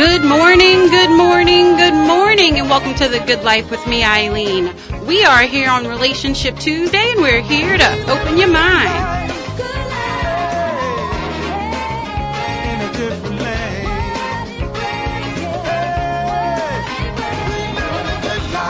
Good morning, good morning, good morning, and welcome to The Good Life with me, Eileen. We are here on Relationship Tuesday, and we're here to open your mind.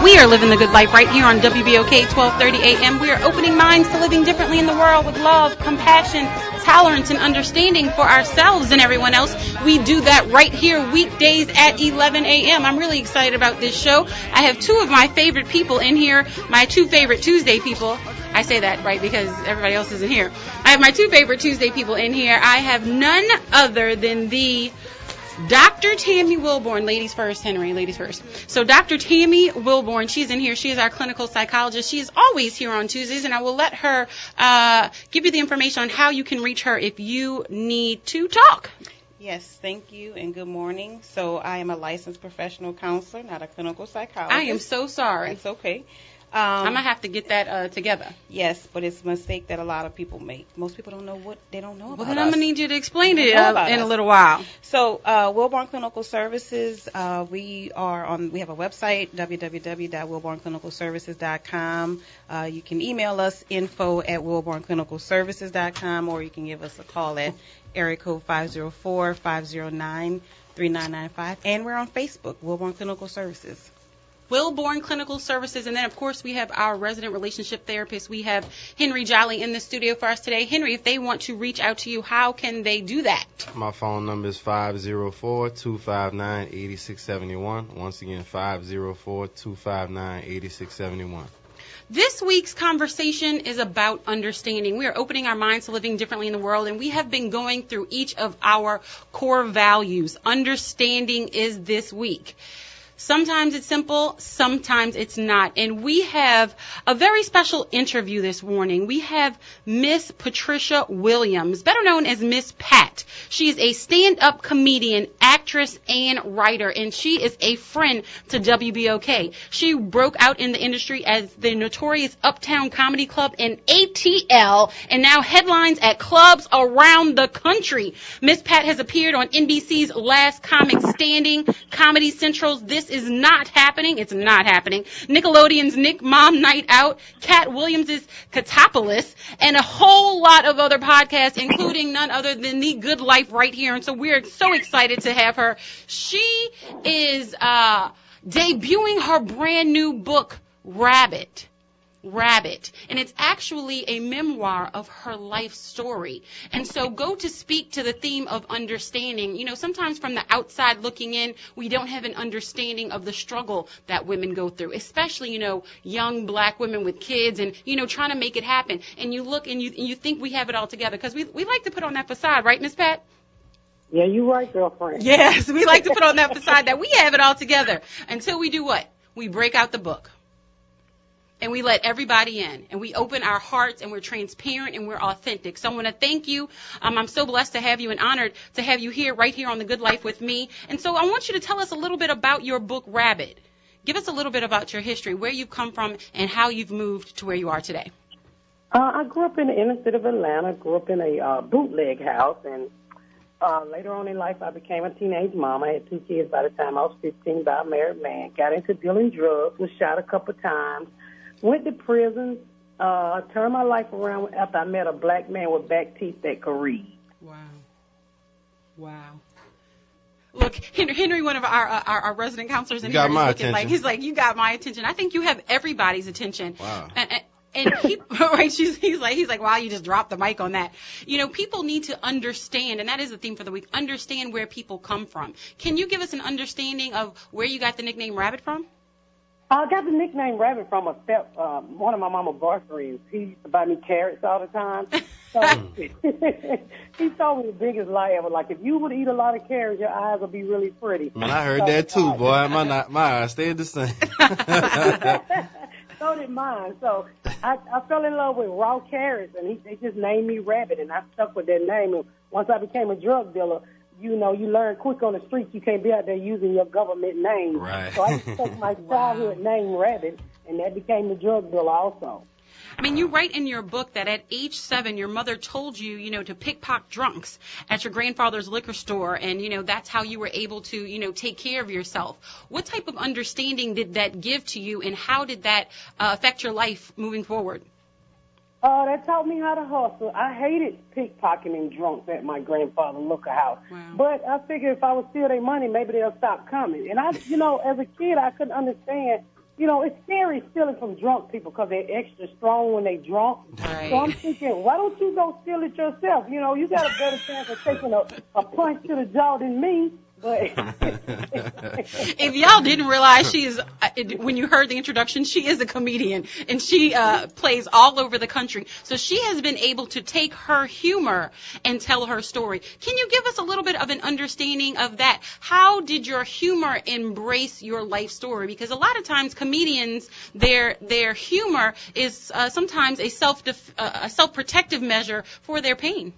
We are living the good life right here on WBOK 1230 AM. We are opening minds to living differently in the world with love, compassion, tolerance, and understanding for ourselves and everyone else. We do that right here weekdays at 11 a.m. I'm really excited about this show. I have two of my favorite people in here, my two favorite Tuesday people. I say that, right, because everybody else isn't here. I have my two favorite Tuesday people in here. I have none other than the Dr. Tammy Wilborn. Ladies first, Henry, ladies first. So Dr. Tammy Wilborn, she's in here. She is our clinical psychologist. She is always here on Tuesdays, and I will let her give you the information on how you can reach her if you need to talk. Yes, thank you, and good morning. So I am a licensed professional counselor, not a clinical psychologist. I am so sorry. It's okay. I'm going to have to get that together. Yes, but it's a mistake that a lot of people make. Most people don't know what they don't know about us. Well, then I'm going to need you to explain it in a little while. So, Wilborn Clinical Services, we have a website, www.wilbornclinicalservices.com. You can email us, info@wilbornclinicalservices.com, or you can give us a call at area code 504-509-3995. And we're on Facebook, Wilborn Clinical Services. Wilborn Clinical Services, and then, of course, we have our resident relationship therapist. We have Henry Jolly in the studio for us today. Henry, if they want to reach out to you, how can they do that? My phone number is 504-259-8671. Once again, 504-259-8671. This week's conversation is about understanding. We are opening our minds to living differently in the world, and we have been going through each of our core values. Understanding is this week. Sometimes it's simple, sometimes it's not. And we have a very special interview this morning. We have Miss Patricia Williams, better known as Miss Pat. She is a stand-up comedian, actress, and writer, and she is a friend to WBOK. She broke out in the industry as the notorious Uptown Comedy Club and ATL, and now headlines at clubs around the country. Miss Pat has appeared on NBC's Last Comic Standing, Comedy Central's This Is Not Happening. It's not happening. Nickelodeon's Nick Mom Night Out, Cat Williams' Catopolis, and a whole lot of other podcasts, including none other than The Good Life right here. And so we're so excited to have her. She is debuting her brand new book, Rabbit. And it's actually a memoir of her life story. And so go to speak to the theme of understanding. You know, sometimes from the outside looking in, we don't have an understanding of the struggle that women go through, especially, young black women with kids and, trying to make it happen. And you look and you think we have it all together, because we like to put on that facade, right, Miss Pat? Yeah, you're right, girlfriend. Yes, we like to put on that facade that we have it all together until we do what? We break out the book. And we let everybody in, and we open our hearts, and we're transparent, and we're authentic. So I want to thank you. I'm so blessed to have you and honored to have you here, right here on The Good Life with me. And so I want you to tell us a little bit about your book, Rabbit. Give us a little bit about your history, where you've come from, and how you've moved to where you are today. I grew up in the inner city of Atlanta, grew up in a bootleg house, and later on in life I became a teenage mom. I had 2 kids by the time I was 15 by a married man, got into dealing drugs, was shot a couple of times. Went to prison, turned my life around after I met a black man with back teeth that could read. Wow. Look, Henry, one of our resident counselors in here, is looking like, he's like, you got my attention. I think you have everybody's attention. Wow. And right, he's like, wow, you just dropped the mic on that. People need to understand, and that is the theme for the week, understand where people come from. Can you give us an understanding of where you got the nickname Rabbit from? I got the nickname Rabbit from one of my mama's boyfriends. He used to buy me carrots all the time. So he told me the biggest lie ever. Like, if you would eat a lot of carrots, your eyes would be really pretty. Man, I heard that too, boy. My eyes stayed the same. So did mine. So I fell in love with raw carrots, and they just named me Rabbit, and I stuck with that name. And once I became a drug dealer, you learn quick on the streets. You can't be out there using your government name. Right. So I took my childhood name Rabbit, and that became the drug dealer also. I mean, you write in your book that at age 7, your mother told you, to pickpocket drunks at your grandfather's liquor store, and, that's how you were able to, take care of yourself. What type of understanding did that give to you, and how did that affect your life moving forward? That taught me how to hustle. I hated pickpocketing drunks at my grandfather's liquor house. Wow. But I figured if I would steal their money, maybe they'll stop coming. And I, as a kid, I couldn't understand. It's scary stealing from drunk people because they're extra strong when they drunk. Right. So I'm thinking, why don't you go steal it yourself? You got a better chance of taking a punch to the jaw than me. But if y'all didn't realize, she is, when you heard the introduction, she is a comedian, and she plays all over the country. So she has been able to take her humor and tell her story. Can you give us a little bit of an understanding of that? How did your humor embrace your life story? Because a lot of times comedians, their humor is sometimes a self-protective measure for their pain.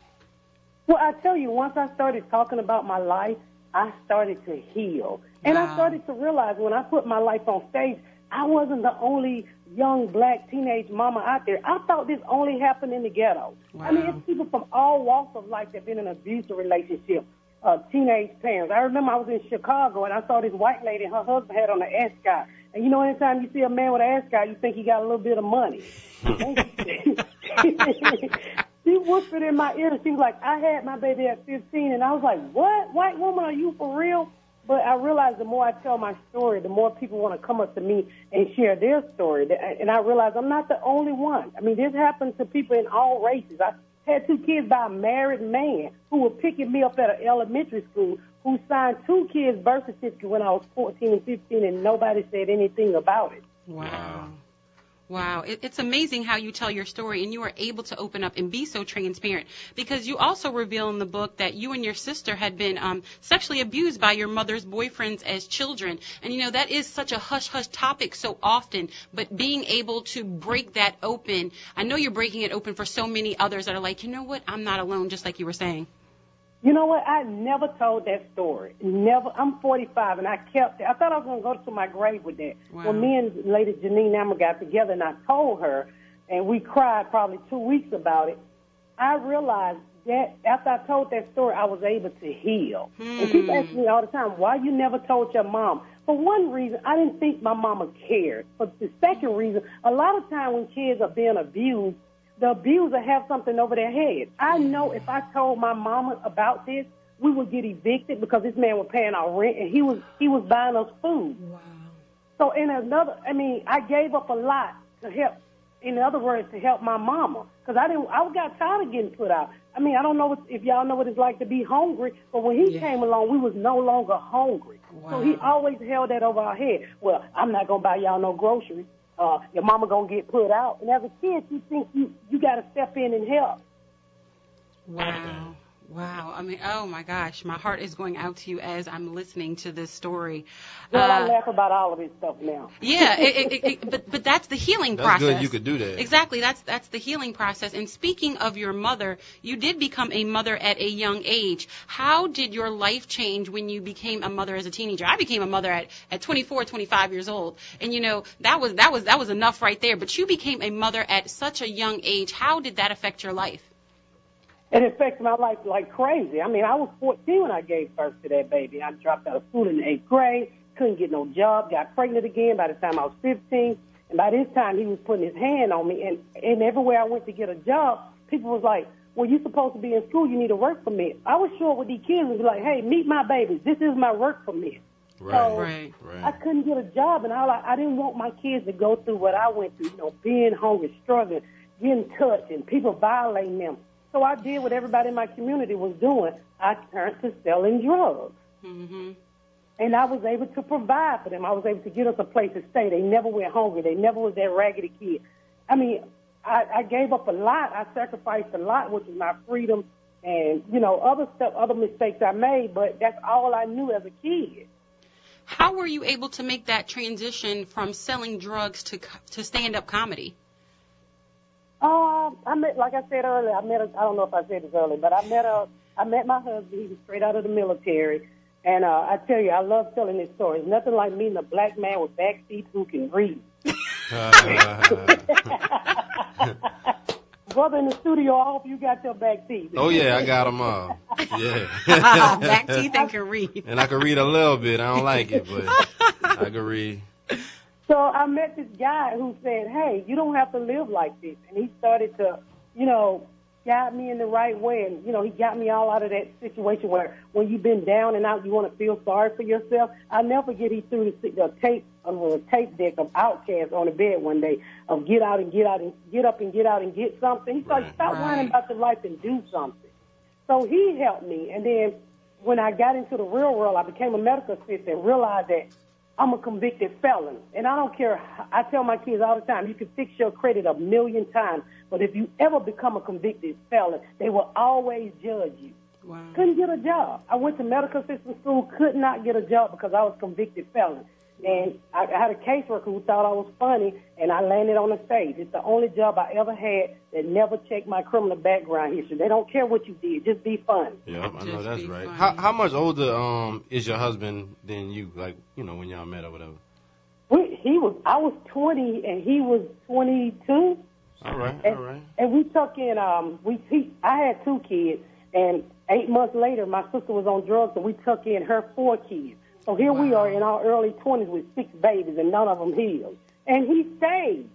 Well, I tell you, once I started talking about my life, I started to heal. And Wow. I started to realize when I put my life on stage, I wasn't the only young black teenage mama out there. I thought this only happened in the ghetto. Wow. I mean, it's people from all walks of life that have been in an abusive relationship, teenage parents. I remember I was in Chicago, and I saw this white lady, and her husband had on an ascot. And anytime you see a man with an ascot, you think he got a little bit of money. She whispered in my ear, and she was like, I had my baby at 15, and I was like, what? White woman, are you for real? But I realized the more I tell my story, the more people want to come up to me and share their story. And I realized I'm not the only one. I mean, this happens to people in all races. I had 2 kids by a married man who was picking me up at an elementary school who signed 2 kids' birth certificate when I was 14 and 15, and nobody said anything about it. Wow. It's amazing how you tell your story, and you are able to open up and be so transparent, because you also reveal in the book that you and your sister had been sexually abused by your mother's boyfriends as children. And, that is such a hush-hush topic so often, but being able to break that open, I know you're breaking it open for so many others that are like, you know what, I'm not alone, just like you were saying. You know what? I never told that story. Never. I'm 45, and I kept it. I thought I was going to go to my grave with that. Wow. When me and Lady Janine Amber got together, and I told her, and we cried probably 2 weeks about it, I realized that after I told that story, I was able to heal. And people ask me all the time, why you never told your mom? For one reason, I didn't think my mama cared. For the second reason, a lot of time when kids are being abused, the abuser have something over their head. I know if I told my mama about this, we would get evicted because this man was paying our rent, and he was buying us food. Wow. So I gave up a lot to help. In other words, to help my mama, because I got tired of getting put out. I mean, I don't know if y'all know what it's like to be hungry, but when he came along, we was no longer hungry. Wow. So he always held that over our head. Well, I'm not gonna buy y'all no groceries. Your mama gonna get put out. And as a kid, you think you got to step in and help. Wow. I mean, oh my gosh, my heart is going out to you as I'm listening to this story. Well, I laugh about all of this stuff now. Yeah, but that's the healing process. That's good you could do that. Exactly, that's the healing process. And speaking of your mother, you did become a mother at a young age. How did your life change when you became a mother as a teenager? I became a mother at 24, 25 years old. And that was enough right there. But you became a mother at such a young age. How did that affect your life? It affected my life like crazy. I mean, I was 14 when I gave birth to that baby. I dropped out of school in the 8th grade, couldn't get no job, got pregnant again by the time I was 15. And by this time, he was putting his hand on me. And everywhere I went to get a job, people was like, well, you're supposed to be in school. You need a work permit. I was short with these kids and be like, hey, meet my babies. This is my work permit. Right. I couldn't get a job, and I didn't want my kids to go through what I went through, being hungry, struggling, getting touched, and people violating them. So I did what everybody in my community was doing. I turned to selling drugs. Mm-hmm. And I was able to provide for them. I was able to get us a place to stay. They never went hungry. They never was that raggedy kid. I mean, I gave up a lot. I sacrificed a lot, which is my freedom and, other stuff, other mistakes I made, but that's all I knew as a kid. How were you able to make that transition from selling drugs to stand-up comedy? Like I said earlier, I don't know if I said this earlier, but I met my husband. He was straight out of the military. And I tell you, I love telling this story. It's nothing like meeting a black man with back teeth who can read. Brother in the studio, I hope you got your back teeth. Oh, yeah, I got them all. Yeah. Back teeth and can read. And I can read a little bit. I don't like it, but I can read. So I met this guy who said, hey, you don't have to live like this. And he started to, guide me in the right way. And, he got me all out of that situation where when you've been down and out, you want to feel sorry for yourself. I'll never forget he threw the tape deck of Outkast on the bed one day of get out and get out and get up and get out and get something. He started, stop whining about your life and do something. So he helped me. And then when I got into the real world, I became a medical assistant and realized that I'm a convicted felon. And I don't care. I tell my kids all the time, you can fix your credit 1,000,000 times, but if you ever become a convicted felon, they will always judge you. Wow. Couldn't get a job. I went to medical assistant school, could not get a job because I was a convicted felon. And I had a caseworker who thought I was funny, and I landed on the stage. It's the only job I ever had that never checked my criminal background history. They don't care what you did. Just be funny. Yeah, I know that's right. How much older is your husband than you, like, when y'all met or whatever? I was 20, and he was 22. All right. And we took in, I had 2 kids, and 8 months later, my sister was on drugs, so we took in her 4 kids. So here we are in our early 20s with 6 babies, and none of them healed. And he stayed.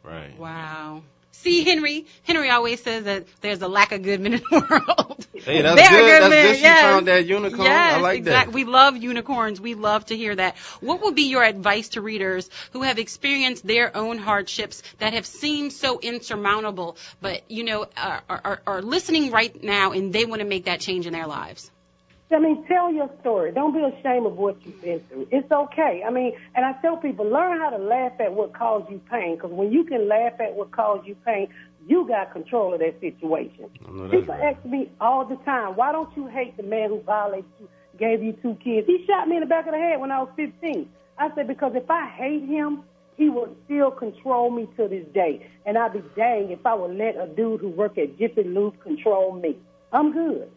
Right. Wow. See, Henry always says that there's a lack of good men in the world. Hey, that's good. That's good. She found that unicorn. Yes, I like exactly. that. We love unicorns. We love to hear that. What would be your advice to readers who have experienced their own hardships that have seemed so insurmountable, but, are listening right now and they want to make that change in their lives? Tell your story. Don't be ashamed of what you've been through. It's okay. And I tell people, learn how to laugh at what caused you pain, because when you can laugh at what caused you pain, you got control of that situation. People ask me all the time, why don't you hate the man who violated you, gave you 2 kids? He shot me in the back of the head when I was 15. I said, because if I hate him, he will still control me to this day. And I'd be dang if I would let a dude who worked at Jiffy Lube control me. I'm good.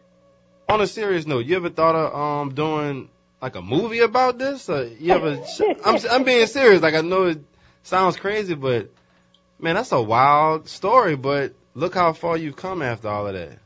On a serious note, you ever thought of doing like a movie about this? You ever? I'm being serious. Like, I know it sounds crazy, but man, that's a wild story. But look how far you've come after all of that.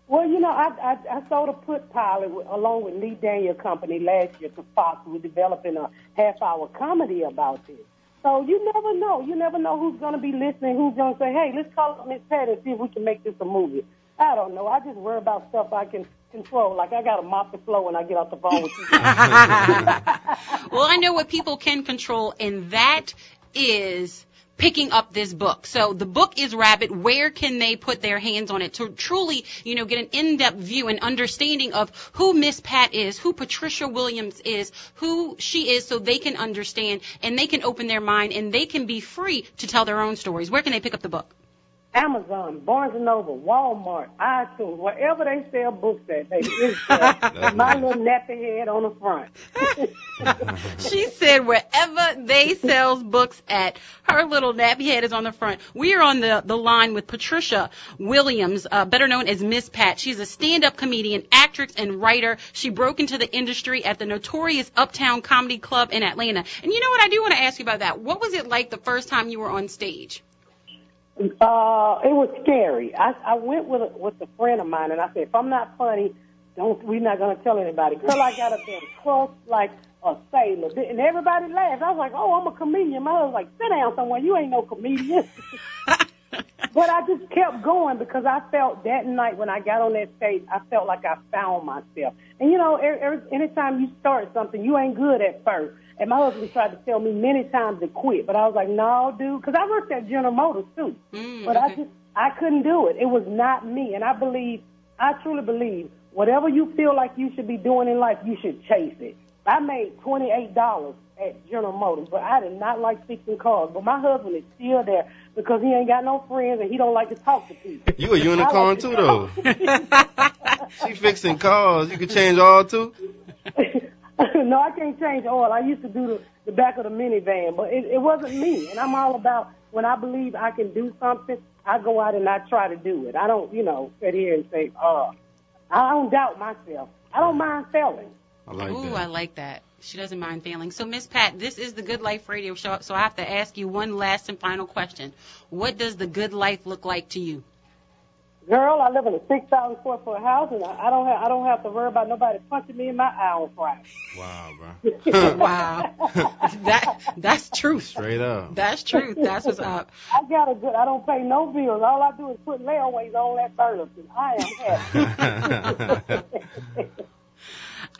Well, I sold a put pilot along with Lee Daniel Company last year to Fox. We're developing a half-hour comedy about this. So you never know. You never know who's going to be listening, who's going to say, hey, let's call up Miss Patty and see if we can make this a movie. I don't know. I just worry about stuff I can control. Like, I got to mop the floor when I get off the phone with you. Well, I know what people can control, and that is picking up this book. So the book is Rabbit. Where can they put their hands on it to truly, get an in-depth view and understanding of who Miss Pat is, who Patricia Williams is, who she is, so they can understand and they can open their mind and they can be free to tell their own stories? Where can they pick up the book? Amazon, Barnes & Noble, Walmart, iTunes, wherever they sell books at, baby, it's my little nappy head on the front. She said wherever they sell books at, her little nappy head is on the front. We are on the line with Patricia Williams, better known as Miss Pat. She's a stand-up comedian, actress, and writer. She broke into the industry at the notorious Uptown Comedy Club in Atlanta. And you know what? I do want to ask you about that. What was it like the first time you were on stage? It was scary. I went with a friend of mine, and I said, if I'm not funny, we're not going to tell anybody. Girl, I got up there and crossed like a sailor, and everybody laughed. I was like, oh, I'm a comedian. My husband was like, sit down somewhere. You ain't no comedian. But I just kept going because I felt that night when I got on that stage, I felt like I found myself. And, anytime you start something, you ain't good at first. And my husband tried to tell me many times to quit, but I was like, no, dude, because I worked at General Motors, too. But okay. I couldn't do it. It was not me. And I truly believe, whatever you feel like you should be doing in life, you should chase it. I made $28 at General Motors, but I did not like fixing cars. But my husband is still there because he ain't got no friends and he don't like to talk to people. You a unicorn, too, though. She fixing cars. You can change all, too? No, I can't change oil. I used to do the back of the minivan, but it wasn't me. And I'm all about, when I believe I can do something, I go out and I try to do it. I don't, sit here and say, I don't doubt myself. I don't mind failing. I like that. Ooh, I like that. She doesn't mind failing. So, Miss Pat, this is the Good Life Radio Show, so I have to ask you one last and final question. What does the good life look like to you? Girl, I live in a 6,000 square foot house, and I don't have to worry about nobody punching me in my eye on Friday. Wow, bro. Wow. That's truth. Straight up. That's truth. That's what's up. I don't pay no bills. All I do is put layaways on that furniture. I am happy.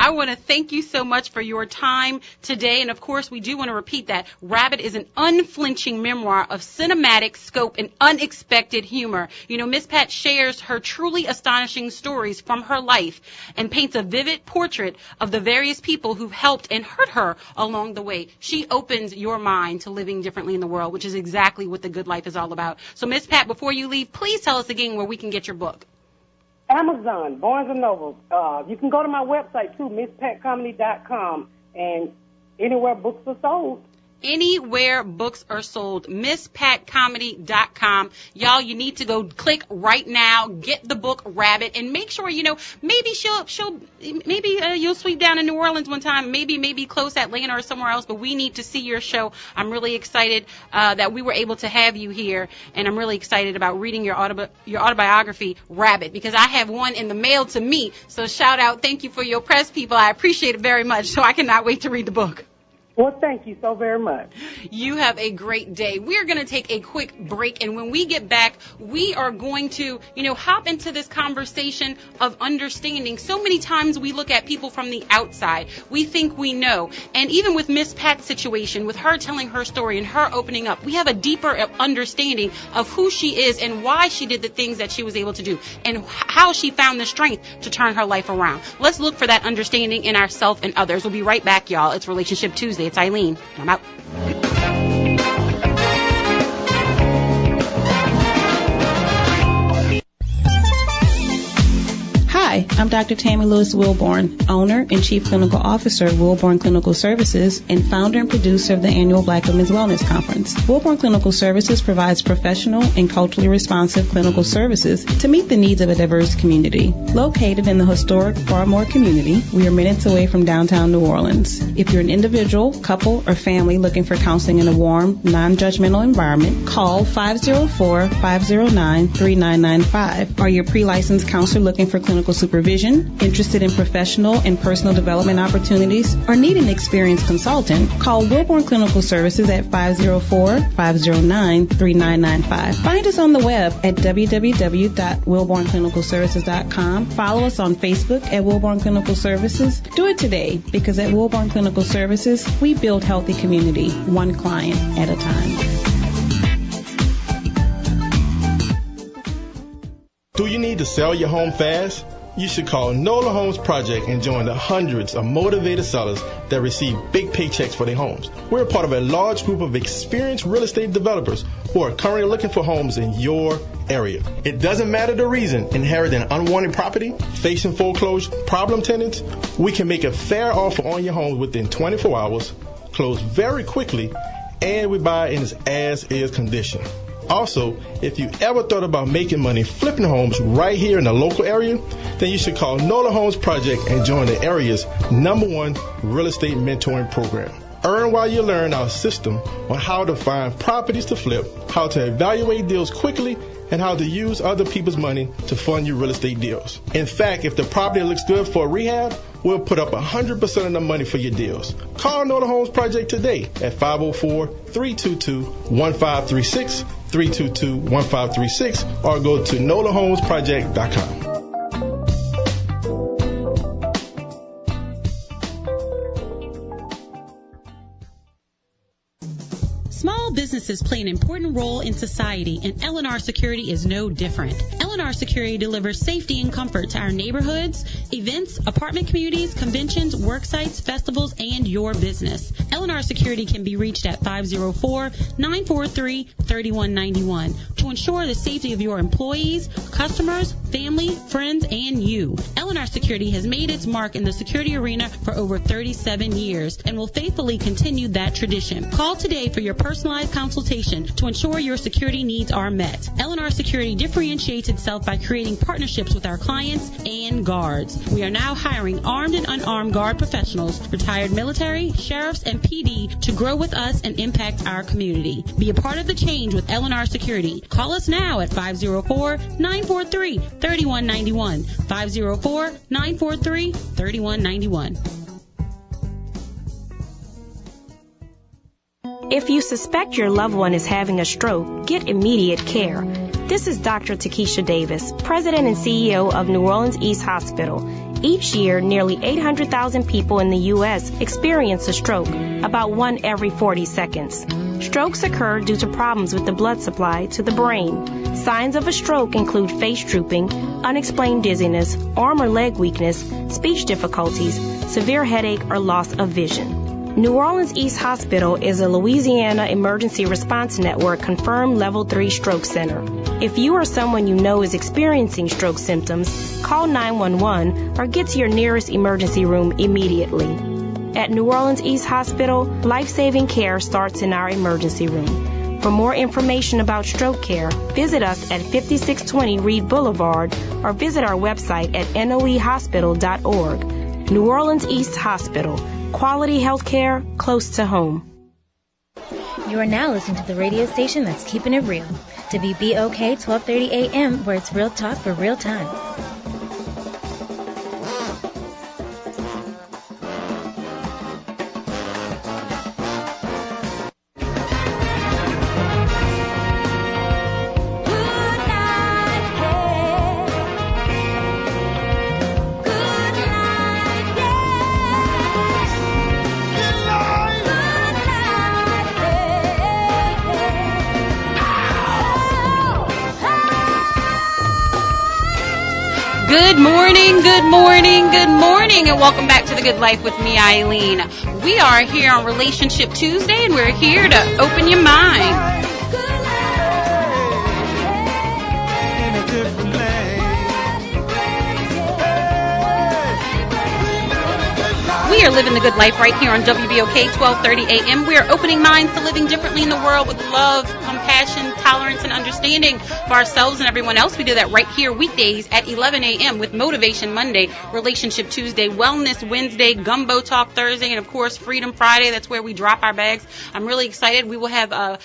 I want to thank you so much for your time today. And, of course, we do want to repeat that Rabbit is an unflinching memoir of cinematic scope and unexpected humor. You know, Miss Pat shares her truly astonishing stories from her life and paints a vivid portrait of the various people who've helped and hurt her along the way. She opens your mind to living differently in the world, which is exactly what The Good Life is all about. So, Miss Pat, before you leave, please tell us again where we can get your book. Amazon, Barnes & Noble. You can go to my website, too, MissPatComedy.com, and anywhere books are sold. Anywhere books are sold, MissPatComedy.com. Y'all, you need to go click right now, get the book Rabbit, and make sure, you know, maybe you'll sweep down in New Orleans one time, maybe close Atlanta or somewhere else, but we need to see your show. I'm really excited that we were able to have you here, and I'm really excited about reading your autobiography, Rabbit, because I have one in the mail to me. So shout out, thank you for your press, people. I appreciate it very much, so I cannot wait to read the book. Well, thank you so very much. You have a great day. We're going to take a quick break, and when we get back, we are going to, hop into this conversation of understanding. So many times we look at people from the outside. We think we know. And even with Miss Pat's situation, with her telling her story and her opening up, we have a deeper understanding of who she is and why she did the things that she was able to do and how she found the strength to turn her life around. Let's look for that understanding in ourselves and others. We'll be right back, y'all. It's Relationship Tuesday. It's Eileen. I'm out. Hi, I'm Dr. Tammy Lewis Wilborn, owner and Chief Clinical Officer of Wilborn Clinical Services and founder and producer of the annual Black Women's Wellness Conference. Wilborn Clinical Services provides professional and culturally responsive clinical services to meet the needs of a diverse community. Located in the historic Farmore community, we are minutes away from downtown New Orleans. If you're an individual, couple, or family looking for counseling in a warm, non-judgmental environment, call 504-509-3995. Are you a pre-licensed counselor looking for clinical supervision, interested in professional and personal development opportunities, or need an experienced consultant? Call Wilborn Clinical Services at 504-509-3995. Find us on the web at www.wilbornclinicalservices.com. Follow us on Facebook at Wilborn Clinical Services. Do it today, because at Wilborn Clinical Services, we build healthy community, one client at a time. Do you need to sell your home fast? You should call NOLA Homes Project and join the hundreds of motivated sellers that receive big paychecks for their homes. We're part of a large group of experienced real estate developers who are currently looking for homes in your area. It doesn't matter the reason, inheriting unwanted property, facing foreclosure, problem tenants, we can make a fair offer on your home within 24 hours, close very quickly, and we buy in its as-is condition. Also, if you ever thought about making money flipping homes right here in the local area, then you should call NOLA Homes Project and join the area's #1 real estate mentoring program. Earn while you learn our system on how to find properties to flip, how to evaluate deals quickly, and how to use other people's money to fund your real estate deals. In fact, if the property looks good for a rehab, we'll put up 100% of the money for your deals. Call NOLA Homes Project today at 504-322-1536, 322-1536, or go to NOLAHomesProject.com. Small businesses play an important role in society, and L&R Security is no different. L&R Security delivers safety and comfort to our neighborhoods, events, apartment communities, conventions, work sites, festivals, and your business. L&R Security can be reached at 504-943-3191 to ensure the safety of your employees, customers, family, friends, and you. L&R Security has made its mark in the security arena for over 37 years and will faithfully continue that tradition. Call today for your personalized consultation to ensure your security needs are met. L&R Security differentiates itself by creating partnerships with our clients and guards. We are now hiring armed and unarmed guard professionals, retired military, sheriffs, and PD to grow with us and impact our community. Be a part of the change with L&R Security. Call us now at 504-943-3191. 504-943-3191. If you suspect your loved one is having a stroke, get immediate care. This is Dr. Takesha Davis, President and CEO of New Orleans East Hospital. Each year, nearly 800,000 people in the U.S. experience a stroke, about one every 40 seconds. Strokes occur due to problems with the blood supply to the brain. Signs of a stroke include face drooping, unexplained dizziness, arm or leg weakness, speech difficulties, severe headache, or loss of vision. New Orleans East Hospital is a Louisiana Emergency Response Network confirmed Level 3 stroke center. If you or someone you know is experiencing stroke symptoms, call 911 or get to your nearest emergency room immediately. At New Orleans East Hospital, life-saving care starts in our emergency room. For more information about stroke care, visit us at 5620 Reed Boulevard or visit our website at noehospital.org. New Orleans East Hospital. Quality health care close to home. You are now listening to the radio station that's keeping it real. WBOK 1230 AM, where it's real talk for real time. Good morning, and welcome back to The Good Life with me, Eileen. We are here on Relationship Tuesday, and we're here to open your mind. We are living the good life right here on WBOK 1230 AM. We are opening minds to living differently in the world with love, compassion, tolerance, and understanding for ourselves and everyone else. We do that right here weekdays at 11 a.m. with Motivation Monday, Relationship Tuesday, Wellness Wednesday, Gumbo Talk Thursday, and, of course, Freedom Friday. That's where we drop our bags. I'm really excited. We will have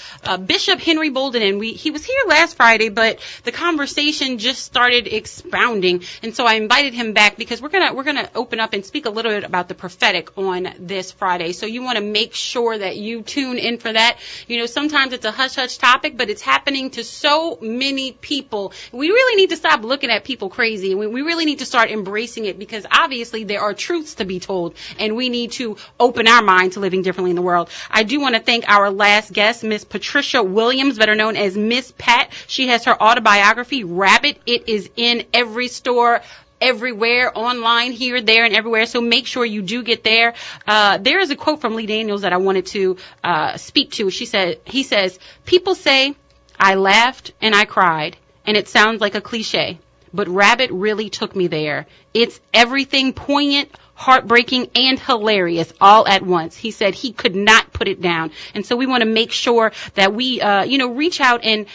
Bishop Henry Bolden in. He was here last Friday, but the conversation just started expounding, and so I invited him back because we're gonna open up and speak a little bit about the prophetic on this Friday. So you want to make sure that you tune in for that. You know, sometimes it's a hush-hush topic, but it's happening to so many people. We really need to stop looking at people crazy. We really need to start embracing it because obviously there are truths to be told, and we need to open our mind to living differently in the world. I do want to thank our last guest, Miss Patricia Williams, better known as Miss Pat. She has her autobiography, Rabbit. It is in every store, everywhere, online, here, there, and everywhere. So make sure you do get there. There is a quote from Lee Daniels that I wanted to speak to. He says, people say, I laughed and I cried, and it sounds like a cliche, but Rabbit really took me there. It's everything poignant, heartbreaking, and hilarious all at once. He said he could not put it down. And so we want to make sure that we, reach out and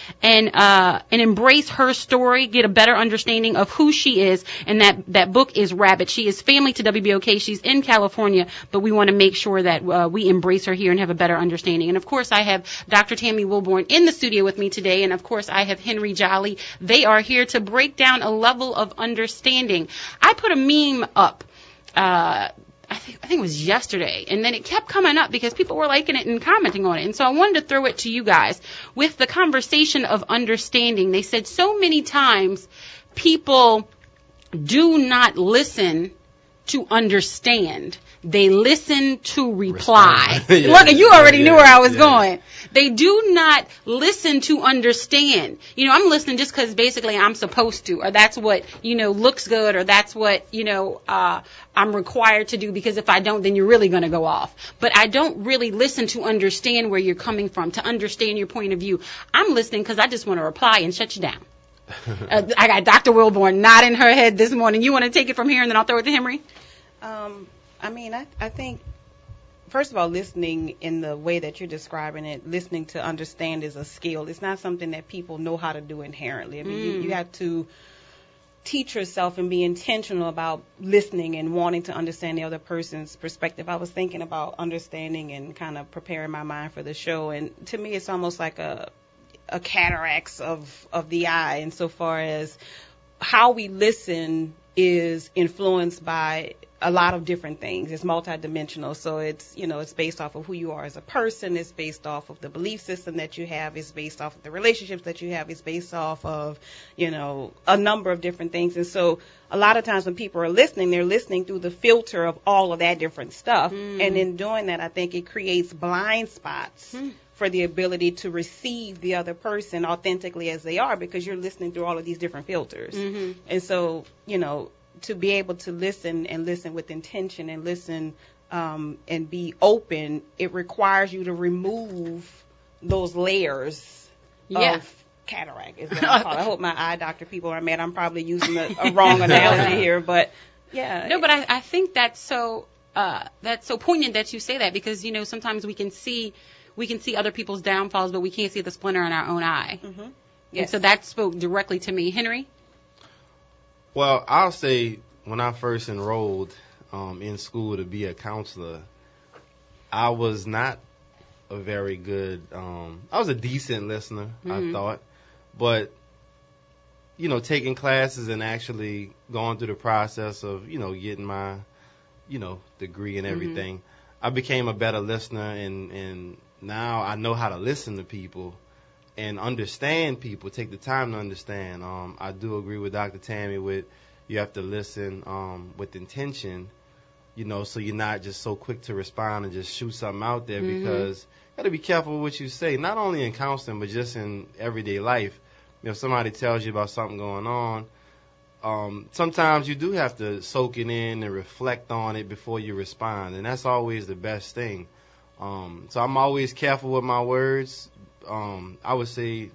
embrace her story, get a better understanding of who she is. And that book is Rabbit. She is family to WBOK. She's in California, but we want to make sure that we embrace her here and have a better understanding. And of course, I have Dr. Tammy Wilborn in the studio with me today. And of course, I have Henry Jolly. They are here to break down a level of understanding. I put a meme up. I think it was yesterday, and then it kept coming up because people were liking it and commenting on it, and so I wanted to throw it to you guys with the conversation of understanding. They said so many times people do not listen to understand. They listen to reply. Yeah, look, you already knew where I was going. They do not listen to understand. You know, I'm listening just because basically I'm supposed to, or that's what, looks good, or that's what, I'm required to do, because if I don't, then you're really going to go off. But I don't really listen to understand where you're coming from, to understand your point of view. I'm listening because I just want to reply and shut you down. I got Dr. Wilborn nodding her head this morning. You want to take it from here, and then I'll throw it to Henry? I think, first of all, listening in the way that you're describing it, listening to understand is a skill. It's not something that people know how to do inherently. I mean, you have to teach yourself and be intentional about listening and wanting to understand the other person's perspective. I was thinking about understanding and kind of preparing my mind for the show, and to me it's almost like a cataracts of the eye, insofar as how we listen is influenced by a lot of different things. It's multidimensional, so it's based off of who you are as a person. It's based off of the belief system that you have. It's based off of the relationships that you have. It's based off of, a number of different things. And so a lot of times when people are listening, they're listening through the filter of all of that different stuff. And in doing that, I think it creates blind spots for the ability to receive the other person authentically as they are, because you're listening through all of these different filters. And so, to be able to listen and listen with intention and listen and be open, it requires you to remove those layers of cataract, is what I call it. I hope my eye doctor people are mad. I'm probably using a wrong analogy here, but yeah. No, but I think that's so poignant that you say that, because sometimes we can see other people's downfalls, but we can't see the splinter in our own eye. Yes. And so that spoke directly to me. Henry? Well, I'll say when I first enrolled in school to be a counselor, I was not a very good, I was a decent listener, I thought. But, taking classes and actually going through the process of, getting my, degree and everything, I became a better listener, and now I know how to listen to people and understand people, take the time to understand. I do agree with Dr. Tammy with you have to listen with intention, so you're not just so quick to respond and just shoot something out there, because you got to be careful with what you say, not only in counseling but just in everyday life. If somebody tells you about something going on, sometimes you do have to soak it in and reflect on it before you respond, and that's always the best thing. So I'm always careful with my words. I would say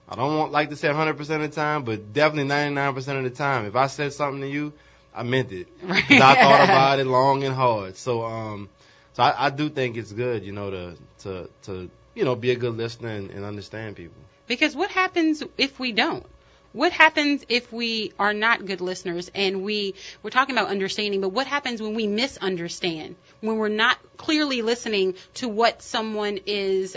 I don't like to say 100% of the time, but definitely 99% of the time. If I said something to you, I meant it. 'Cause I thought about it long and hard. So I do think it's good, to be a good listener and understand people. Because what happens if we don't? What happens if we are not good listeners? And we're talking about understanding, but what happens when we misunderstand? When we're not clearly listening to what someone is,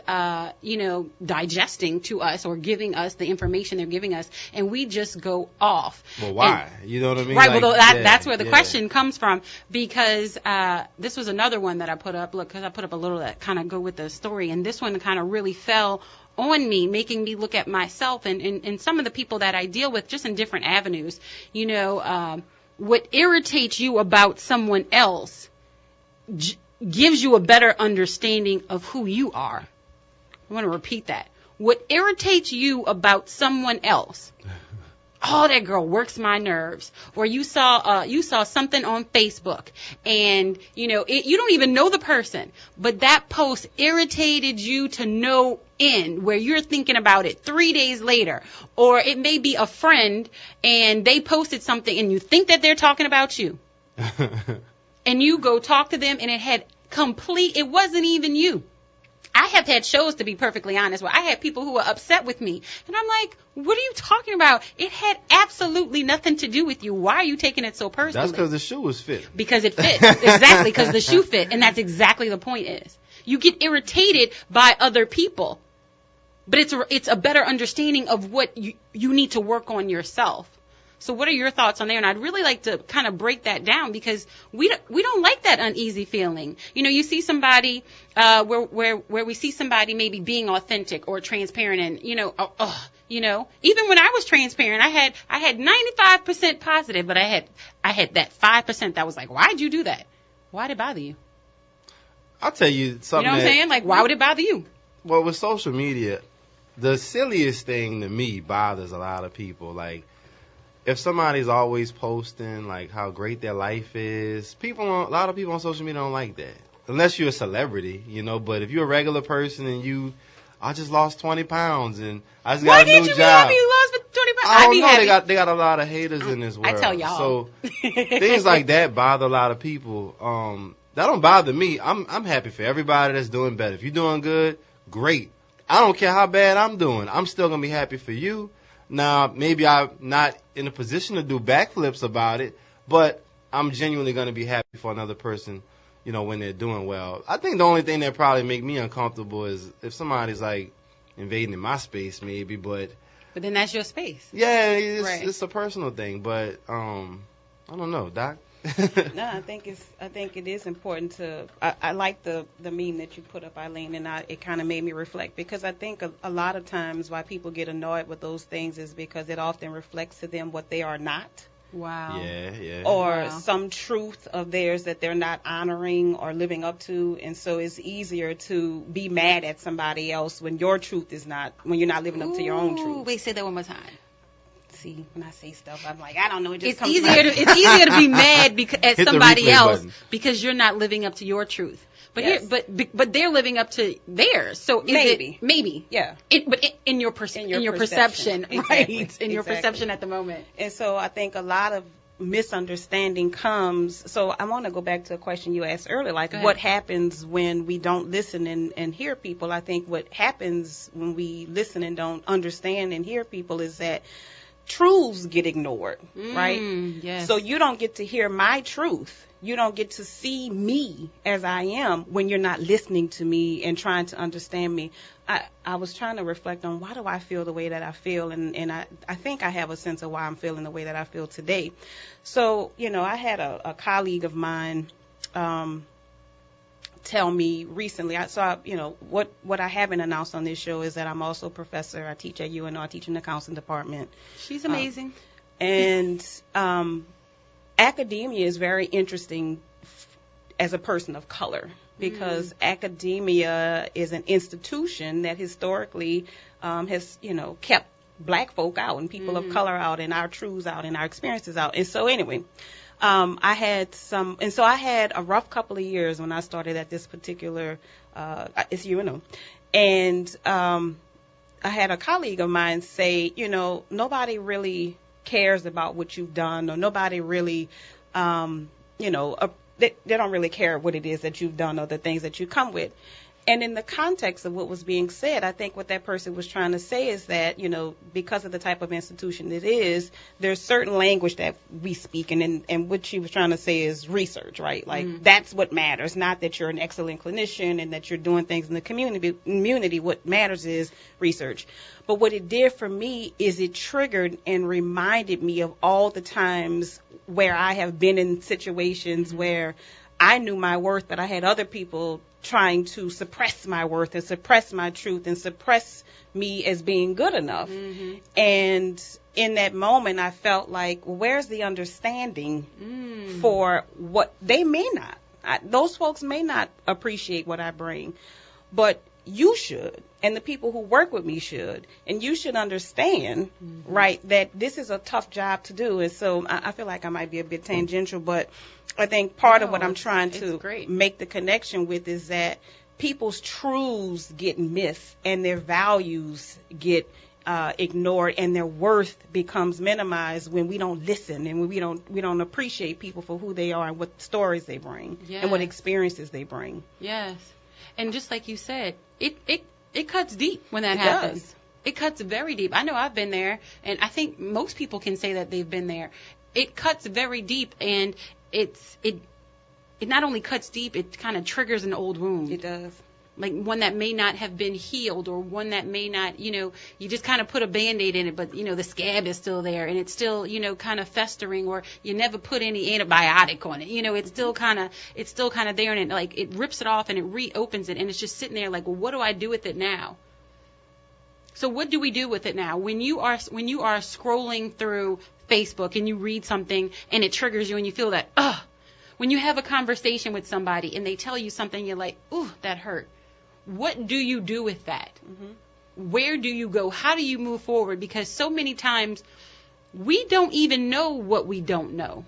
digesting to us or giving us the information they're giving us, and we just go off. Well, why? You know what I mean? Right. Well, that's where the question comes from, because this was another one that I put up. Look, because I put up a little that kind of go with the story, and this one kind of really fell on me, making me look at myself and some of the people that I deal with just in different avenues. What irritates you about someone else gives you a better understanding of who you are. I want to repeat that. What irritates you about someone else, oh, that girl works my nerves. Or you saw something on Facebook, and you don't even know the person, but that post irritated you to no end, where you're thinking about it 3 days later. Or it may be a friend, and they posted something, and you think that they're talking about you, and you go talk to them, and it wasn't even you. I have had shows, to be perfectly honest, where I had people who were upset with me. And I'm like, what are you talking about? It had absolutely nothing to do with you. Why are you taking it so personally? That's because the shoe was fit. Because it fits. Exactly, because the shoe fit. And that's exactly the point is. You get irritated by other people. But it's a better understanding of what you need to work on yourself. So what are your thoughts on there? And I'd really like to kind of break that down, because we don't like that uneasy feeling. You see somebody where we see somebody maybe being authentic or transparent, and even when I was transparent, I had 95% positive, but I had that 5% that was like, why'd you do that? Why'd it bother you? I'll tell you something. You know what I'm saying? Like, why would it bother you? Well, with social media, the silliest thing to me bothers a lot of people. Like, if somebody's always posting like how great their life is, a lot of people on social media don't like that. Unless you're a celebrity, but if you're a regular person and I just lost 20 pounds and I just got a new job. Why can't you be happy you lost 20 pounds? I don't know. They got a lot of haters in this world. I tell y'all. So things like that bother a lot of people. That don't bother me. I'm happy for everybody that's doing better. If you're doing good, great. I don't care how bad I'm doing. I'm still gonna be happy for you. Now, maybe I'm not in a position to do backflips about it, but I'm genuinely gonna be happy for another person, you know, when they're doing well. I think the only thing that probably make me uncomfortable is if somebody's like invading in my space, maybe, but then that's your space. Yeah, it's a personal thing, but I don't know, Doc. No, I think it is important to. I like the meme that you put up, Eileen, and it kind of made me reflect, because I think a lot of times why people get annoyed with those things is because it often reflects to them what they are not. Wow. Yeah. Or some truth of theirs that they're not honoring or living up to, and so it's easier to be mad at somebody else when your truth is not, when you're not living up to your own truth. Wait, say that one more time. See, when I say stuff, I'm like, I don't know. It's easier to be mad at somebody else because you're not living up to your truth. But yes. but they're living up to theirs. So maybe yeah. In your perception, exactly. right? In your perception at the moment. And so I think a lot of misunderstanding comes. So I want to go back to a question you asked earlier, like what happens when we don't listen and hear people. I think what happens when we listen and don't understand and hear people is that truths get ignored, right? Yes. So you don't get to hear my truth. You don't get to see me as I am when you're not listening to me and trying to understand me. I was trying to reflect on why do I feel the way that I feel, and I think I have a sense of why I'm feeling the way that I feel today. So, you know, I had a colleague of mine tell me recently, what I haven't announced on this show is that I'm also a professor. I teach at UNO. I teach in the counseling department. She's amazing. And academia is very interesting as a person of color, because academia is an institution that historically has, kept black folk out and people of color out and our truths out and our experiences out. And so anyway, I had a rough couple of years when I started at this particular, it's UNO. And I had a colleague of mine say, nobody really cares about what you've done, or nobody really, they don't really care what it is that you've done or the things that you come with. And in the context of what was being said, I think what that person was trying to say is that, because of the type of institution it is, there's certain language that we speak, and what she was trying to say is research, right? Like, that's what matters, not that you're an excellent clinician and that you're doing things in the community. What matters is research. But what it did for me is it triggered and reminded me of all the times where I have been in situations where I knew my worth, but I had other people trying to suppress my worth and suppress my truth and suppress me as being good enough. And in that moment, I felt like, where's the understanding for what they may not? Those folks may not appreciate what I bring, but you should, and the people who work with me should, and you should understand, right, that this is a tough job to do. And so I feel like I might be a bit tangential, but I think part of what I'm trying to make the connection with is that people's truths get missed and their values get ignored, and their worth becomes minimized when we don't listen and when we don't appreciate people for who they are and what stories they bring and what experiences they bring. Yes. And just like you said, it cuts deep when that happens. Does. It cuts very deep. I know I've been there, and I think most people can say that they've been there. It cuts very deep, and it not only cuts deep, it kind of triggers an old wound. It does. Like one that may not have been healed, or one that may not, you just kind of put a Band-Aid in it, but, the scab is still there, and it's still, kind of festering, or you never put any antibiotic on it. It's still kind of there, and it rips it off and it reopens it, and it's just sitting there like, well, what do I do with it now? So what do we do with it now? When you are scrolling through Facebook and you read something and it triggers you and you feel that, when you have a conversation with somebody and they tell you something, you're like, ooh, that hurt. What do you do with that? Where do you go? How do you move forward? Because so many times we don't even know what we don't know.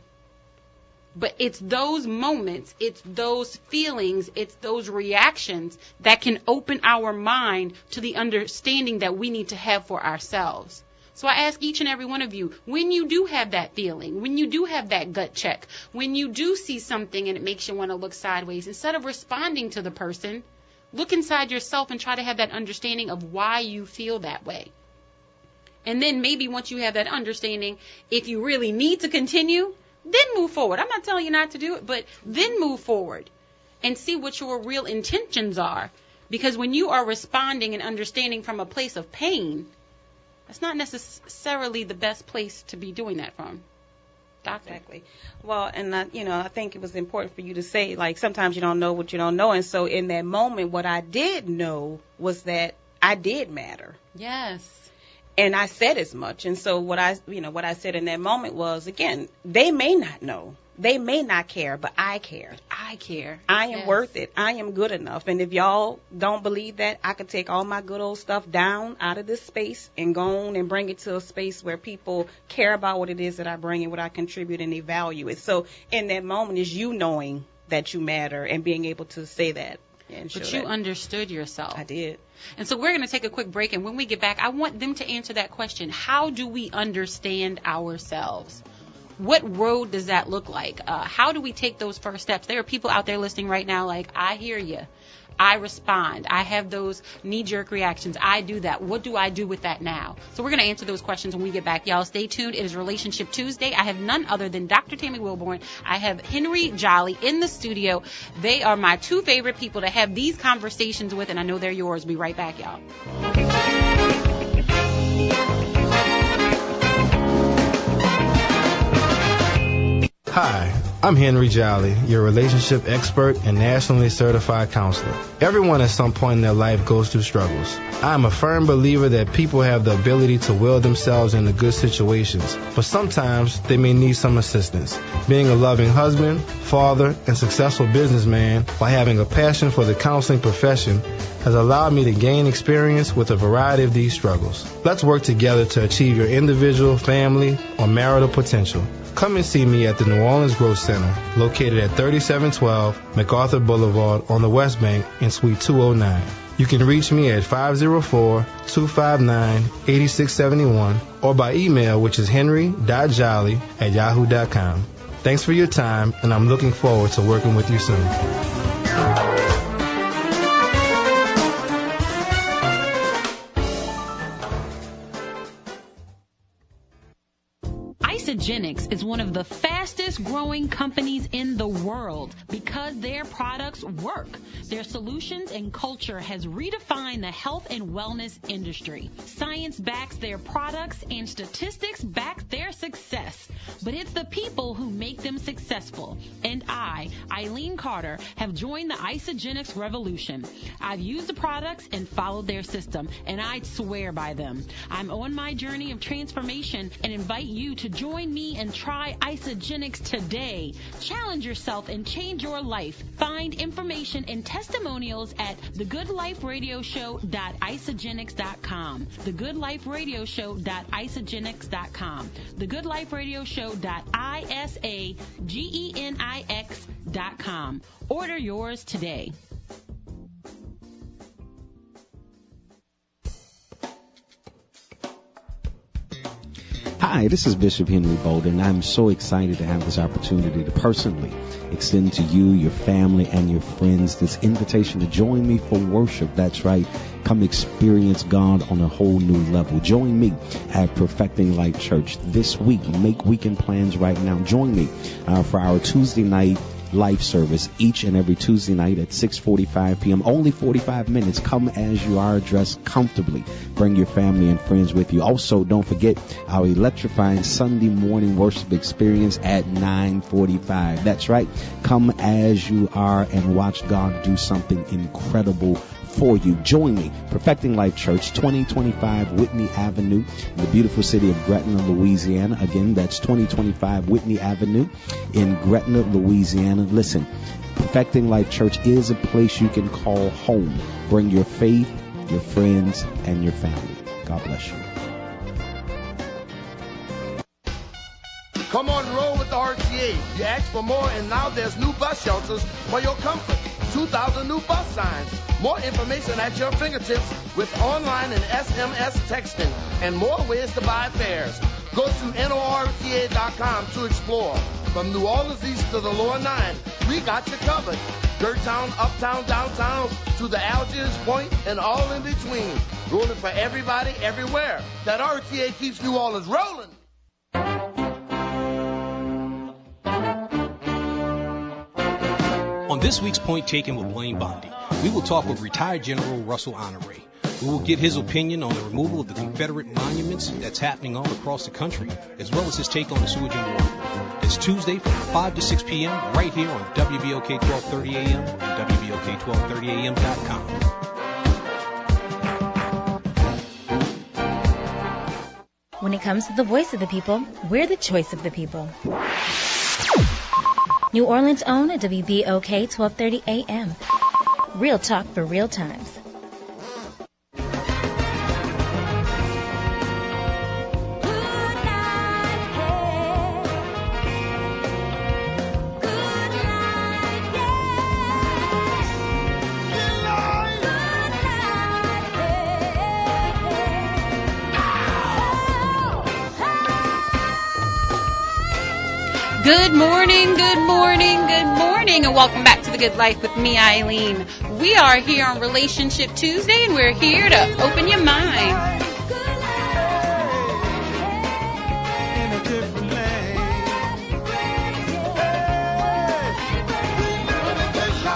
But it's those moments, it's those feelings, it's those reactions that can open our mind to the understanding that we need to have for ourselves. So I ask each and every one of you, when you do have that feeling, when you do have that gut check, when you do see something and it makes you want to look sideways, instead of responding to the person, look inside yourself and try to have that understanding of why you feel that way. And then maybe once you have that understanding, if you really need to continue, then move forward. I'm not telling you not to do it, but then move forward and see what your real intentions are. Because when you are responding and understanding from a place of pain, that's not necessarily the best place to be doing that from. Doctor. Exactly. Well, and I think it was important for you to say, like, sometimes you don't know what you don't know. And so in that moment, what I did know was that I did matter. Yes. And I said as much. And so what I said in that moment was, again, they may not know. They may not care, but I care. I care. I am worth it. I am good enough. And if y'all don't believe that, I could take all my good old stuff down out of this space and go on and bring it to a space where people care about what it is that I bring and what I contribute, and they value it. So in that moment is you knowing that you matter and being able to say that. But you understood yourself. I did. And so we're going to take a quick break, and when we get back, I want them to answer that question. How do we understand ourselves? What road does that look like? How do we take those first steps? There are people out there listening right now like, I hear you. I respond. I have those knee-jerk reactions. I do that. What do I do with that now? So we're going to answer those questions when we get back. Y'all stay tuned. It is Relationship Tuesday. I have none other than Dr. Tammy Wilborn. I have Henry Jolly in the studio. They are my two favorite people to have these conversations with, and I know they're yours. Be right back, y'all. Hi, I'm Henry Jolly, your relationship expert and nationally certified counselor. Everyone at some point in their life goes through struggles. I am a firm believer that people have the ability to will themselves into good situations, but sometimes they may need some assistance. Being a loving husband, father, and successful businessman while having a passion for the counseling profession has allowed me to gain experience with a variety of these struggles. Let's work together to achieve your individual, family, or marital potential. Come and see me at the New Orleans Growth Center, located at 3712 MacArthur Boulevard on the West Bank in Suite 209. You can reach me at 504-259-8671 or by email, which is henry.jolly@yahoo.com. Thanks for your time, and I'm looking forward to working with you soon. Isagenix is one of the fastest growing companies in the world because their products work. Their solutions and culture has redefined the health and wellness industry. Science backs their products and statistics back their success. But it's the people who make them successful. And I, Eileen Carter, have joined the Isagenix revolution. I've used the products and followed their system, and I'd swear by them. I'm on my journey of transformation and invite you to join me and try Isagenix today. Challenge yourself and change your life. Find information and testimonials at thegoodliferadioshow.isagenix.com. thegoodliferadioshow.isagenix.com. thegoodliferadioshow.isagenix.com. Order yours today. Hi, this is Bishop Henry Bolden. I'm so excited to have this opportunity to personally extend to you, your family, and your friends this invitation to join me for worship. That's right. Come experience God on a whole new level. Join me at Perfecting Life Church this week. Make weekend plans right now. Join me for our Tuesday night life service each and every Tuesday night at 6:45 p.m. Only 45 minutes. Come as you are, dressed comfortably. Bring your family and friends with you. Also, don't forget our electrifying Sunday morning worship experience at 9:45. That's right. Come as you are and watch God do something incredible for you. Join me, Perfecting Life Church, 2025 Whitney Avenue, in the beautiful city of Gretna, Louisiana. Again, that's 2025 Whitney Avenue in Gretna, Louisiana. Listen, Perfecting Life Church is a place you can call home. Bring your faith, your friends, and your family. God bless you. Come on, roll with the RTA. You asked for more, and now there's new bus shelters for your comfort. 2,000 new bus signs. More information at your fingertips with online and SMS texting and more ways to buy fares. Go to NORTA.com to explore. From New Orleans East to the Lower Nine, we got you covered. Dirt Town, Uptown, Downtown, to the Algiers Point, and all in between. Rolling for everybody, everywhere. That RTA keeps New Orleans rolling. On this week's Point Taken with Blaine Bondi, we will talk with retired General Russell Honoré. We will get his opinion on the removal of the Confederate monuments that's happening all across the country, as well as his take on the sewage and water. It's Tuesday from 5 to 6 p.m. right here on WBOK 1230 AM and WBOK1230AM.com. When it comes to the voice of the people, we're the choice of the people. New Orleans' own WBOK 1230 AM. Real talk for real times. Good morning, good morning, good morning, and welcome back to The Good Life with me, Eileen. We are here on Relationship Tuesday, and we're here to open your mind.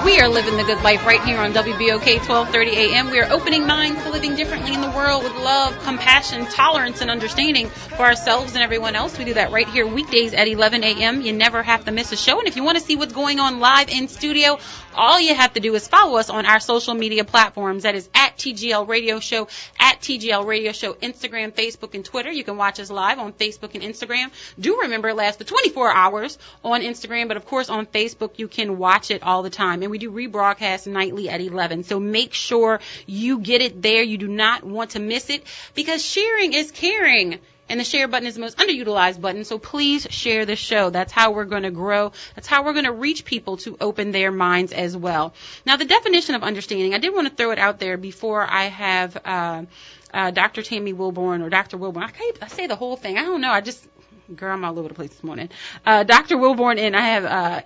We are living the good life right here on WBOK 1230 AM. We are opening minds to living differently in the world with love, compassion, tolerance, and understanding for ourselves and everyone else. We do that right here weekdays at 11 a.m. You never have to miss a show. And if you want to see what's going on live in studio, all you have to do is follow us on our social media platforms. That is at TGL Radio Show, at TGL Radio Show, Instagram, Facebook, and Twitter. You can watch us live on Facebook and Instagram. Do remember it lasts for 24 hours on Instagram, but of course on Facebook you can watch it all the time. And we do rebroadcast nightly at 11. So make sure you get it there. You do not want to miss it because sharing is caring. And the share button is the most underutilized button, so please share the show. That's how we're going to grow. That's how we're going to reach people to open their minds as well. Now, the definition of understanding, I did want to throw it out there before I have Dr. Tammy Wilborn or Dr. Wilborn. I say the whole thing. I don't know. Girl, I'm all over the place this morning. Dr. Wilborn and I have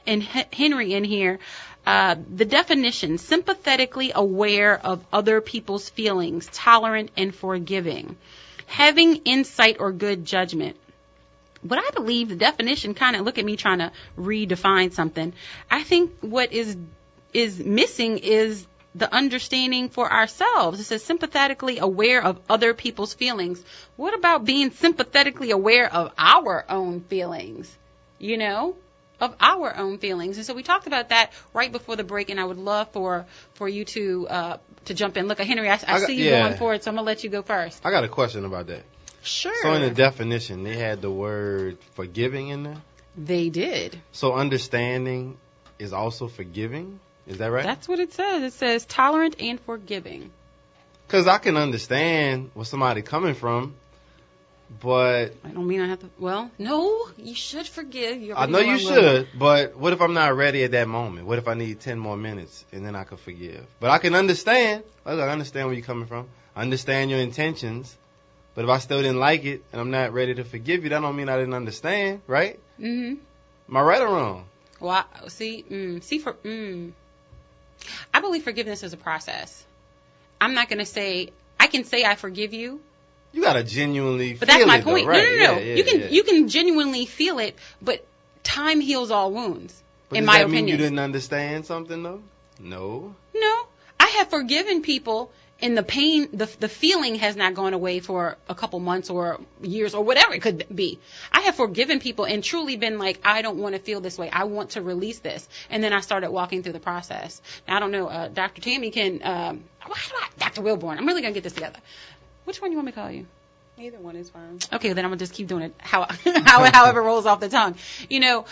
Henry in here. The definition, sympathetically aware of other people's feelings, tolerant and forgiving. Having insight or good judgment. But I believe the definition look at me trying to redefine something. I think what is missing is the understanding for ourselves. It says sympathetically aware of other people's feelings. What about being sympathetically aware of our own feelings? You know? Of our own feelings. And so we talked about that right before the break, and I would love for you to jump in. Look, Henry, I see you going forward, so I'm going to let you go first. I got a question about that. Sure. So in the definition, they had the word forgiving in there? They did. So understanding is also forgiving? Is that right? That's what it says. It says tolerant and forgiving. Because I can understand where somebody coming from, but I don't mean I have to. Well, no, you should forgive. I know you should, but what if I'm not ready at that moment? What if I need 10 more minutes and then I can forgive? But I can understand. I understand where you're coming from. I understand your intentions. But if I still didn't like it and I'm not ready to forgive you, that don't mean I didn't understand, right? Mm-hmm. Am I right or wrong? Well, I believe forgiveness is a process. I'm not going to say, I can say I forgive you. You gotta genuinely feel it. But that's my point. Though, right? No. You can genuinely feel it, but time heals all wounds. But in my opinion. Does that mean you didn't understand something though? No. I have forgiven people, and the pain, the feeling has not gone away for a couple months or years or whatever it could be. I have forgiven people and truly been like, I don't want to feel this way. I want to release this, and then I started walking through the process. Now I don't know. Dr. Tammy can. Dr. Wilborn. I'm really gonna get this together. Which one you want me to call you? Either one is fine. Okay, then I'm going to just keep doing it however it rolls off the tongue. You know,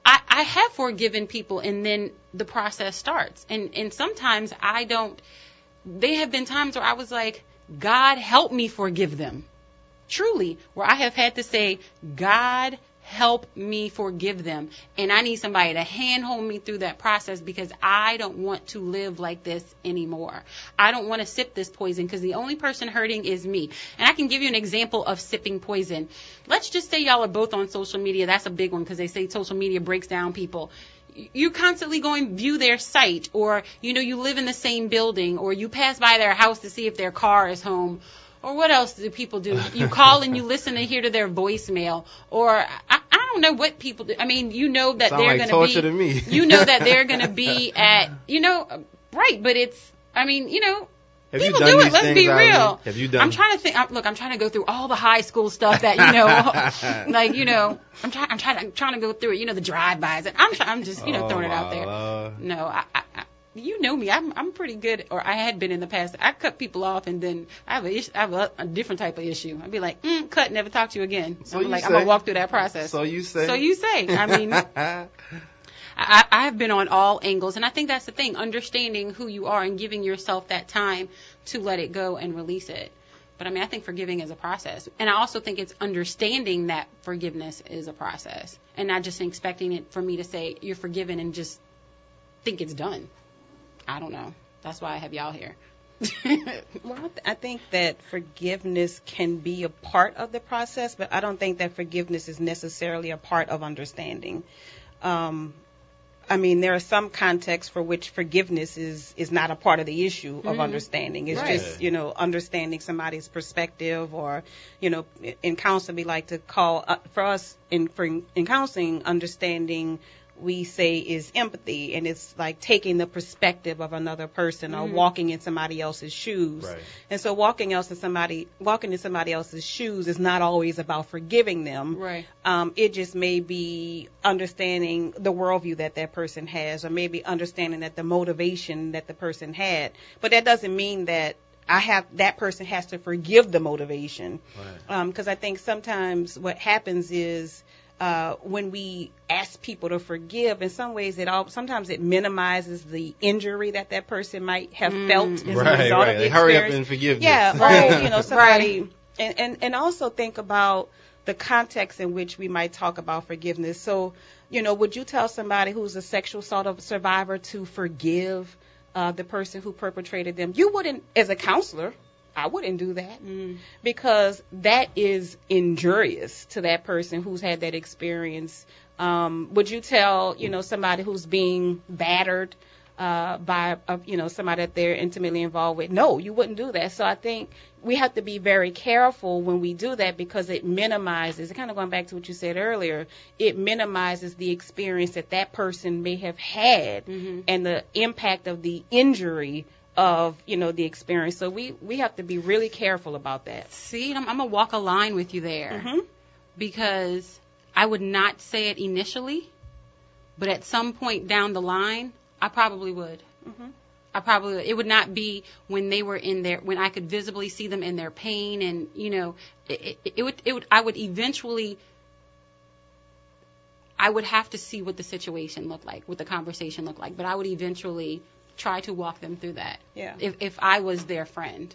I have forgiven people, and then the process starts. And sometimes I don't. There have been times where I was like, God, help me forgive them. Truly, where I have had to say, God, help me forgive them. And I need somebody to handhold me through that process because I don't want to live like this anymore. I don't want to sip this poison because the only person hurting is me. And I can give you an example of sipping poison. Let's just say y'all are both on social media. That's a big one because they say social media breaks down people. You're constantly going to view their site, or, you live in the same building, or you pass by their house to see if their car is home. Or what else do people do? You call and you listen and hear to their voicemail. Or I don't know what people do. I mean, that sound they're like going torture to be. To me. That they're going to be at. Right? But it's. I mean, Have people you done do it. these Let's things, be Eileen? real. Have you done? I'm trying to think. I'm trying to go through all the high school stuff that I'm trying to go through it. The drive-bys, and I'm just throwing it out there. No, I you know me. I'm pretty good, or I had been in the past. I cut people off, and then I have a different type of issue. I'd be like, cut, never talk to you again. So I'm gonna walk through that process. So you say. I mean, I have been on all angles, and I think that's the thing, understanding who you are and giving yourself that time to let it go and release it. But I mean, I think forgiving is a process. And I also think it's understanding that forgiveness is a process, and not just expecting it for me to say you're forgiven and just think it's done. I don't know. That's why I have y'all here. Well, I think that forgiveness can be a part of the process, but I don't think that forgiveness is necessarily a part of understanding. I mean, there are some contexts for which forgiveness is not a part of the issue of understanding. It's just, understanding somebody's perspective, or, in counseling, we like to call, for us in counseling, understanding we say is empathy, and it's like taking the perspective of another person or walking in somebody else's shoes. Right. And so walking in somebody else's shoes is not always about forgiving them. Right. It just may be understanding the worldview that person has, or maybe understanding that the motivation that the person had. But that doesn't mean that that person has to forgive the motivation. Right. Because I think sometimes what happens is, when we ask people to forgive, in some ways sometimes it minimizes the injury that person might have felt as a result of the experience. Hurry up and forgive. Yeah, or somebody, and also think about the context in which we might talk about forgiveness. So, would you tell somebody who's a sexual assault survivor to forgive the person who perpetrated them? You wouldn't, as a counselor. I wouldn't do that because that is injurious to that person who's had that experience. Would you tell, somebody who's being battered by, somebody that they're intimately involved with? No, you wouldn't do that. So I think we have to be very careful when we do that, because it minimizes, kind of going back to what you said earlier, it minimizes the experience that person may have had and the impact of the injury of, the experience. So we have to be really careful about that. See, I'm going to walk a line with you there, because I would not say it initially, but at some point down the line, I probably would. I probably would. It would not be when they were when I could visibly see them in their pain, and, I would eventually, I would have to see what the situation looked like, what the conversation looked like, but I would eventually try to walk them through that. Yeah. If I was their friend,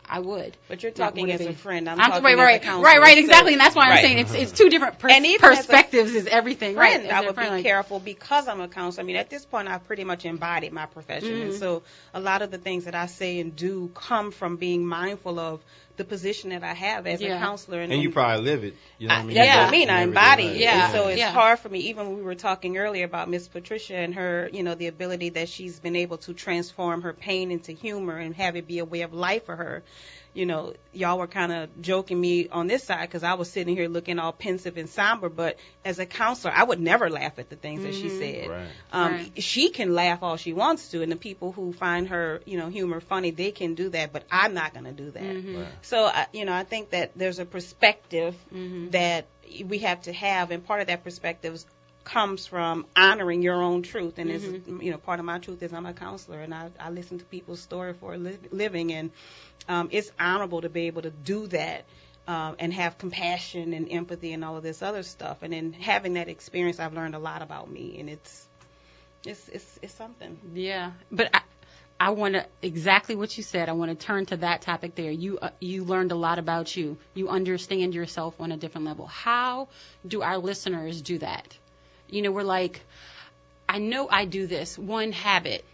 I would. But you're talking as a friend. I'm talking as a counselor. Right, exactly. And that's why I'm saying it's two different perspectives is everything. Friend, right. I would be careful because I'm a counselor. I mean, at this point, I've pretty much embodied my profession. And so a lot of the things that I say and do come from being mindful of the position that I have as a counselor. And you probably live it. You know what I mean? That's what I mean. I embody it. Yeah. And so it's hard for me, even when we were talking earlier about Miss Patricia and her, the ability that she's been able to transform her pain into humor and have it be a way of life for her. Y'all were kind of joking me on this side because I was sitting here looking all pensive and somber. But as a counselor, I would never laugh at the things that she said. Right. She can laugh all she wants to, and the people who find her, humor funny, they can do that. But I'm not going to do that. Right. So, I think that there's a perspective that we have to have, and part of that perspective comes from honoring your own truth. And is part of my truth is I'm a counselor, and I listen to people's story for a living, and it's honorable to be able to do that and have compassion and empathy and all of this other stuff. And in having that experience, I've learned a lot about me, and it's something. Yeah, but I want to, exactly what you said, I want to turn to that topic there. You learned a lot about you. You understand yourself on a different level. How do our listeners do that? You know, we're like, I know I do this one habit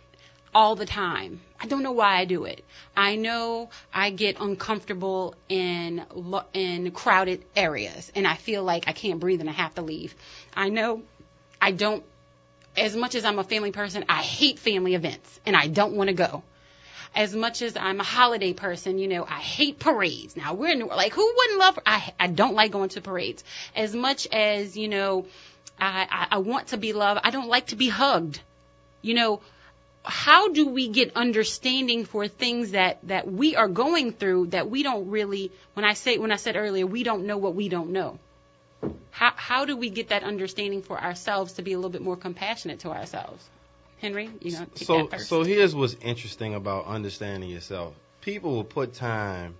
all the time. I don't know why I do it. I know I get uncomfortable in crowded areas, and I feel like I can't breathe and I have to leave. I know I don't, as much as I'm a family person, I hate family events, and I don't want to go. As much as I'm a holiday person, you know, I hate parades. Now, we're in, like, who wouldn't love, I don't like going to parades. As much as, you know, I want to be loved, I don't like to be hugged. You know, how do we get understanding for things that we are going through that we don't really, when I said earlier, we don't know what we don't know. How do we get that understanding for ourselves to be a little bit more compassionate to ourselves? Henry, you know, take that first. So here's what's interesting about understanding yourself. People will put time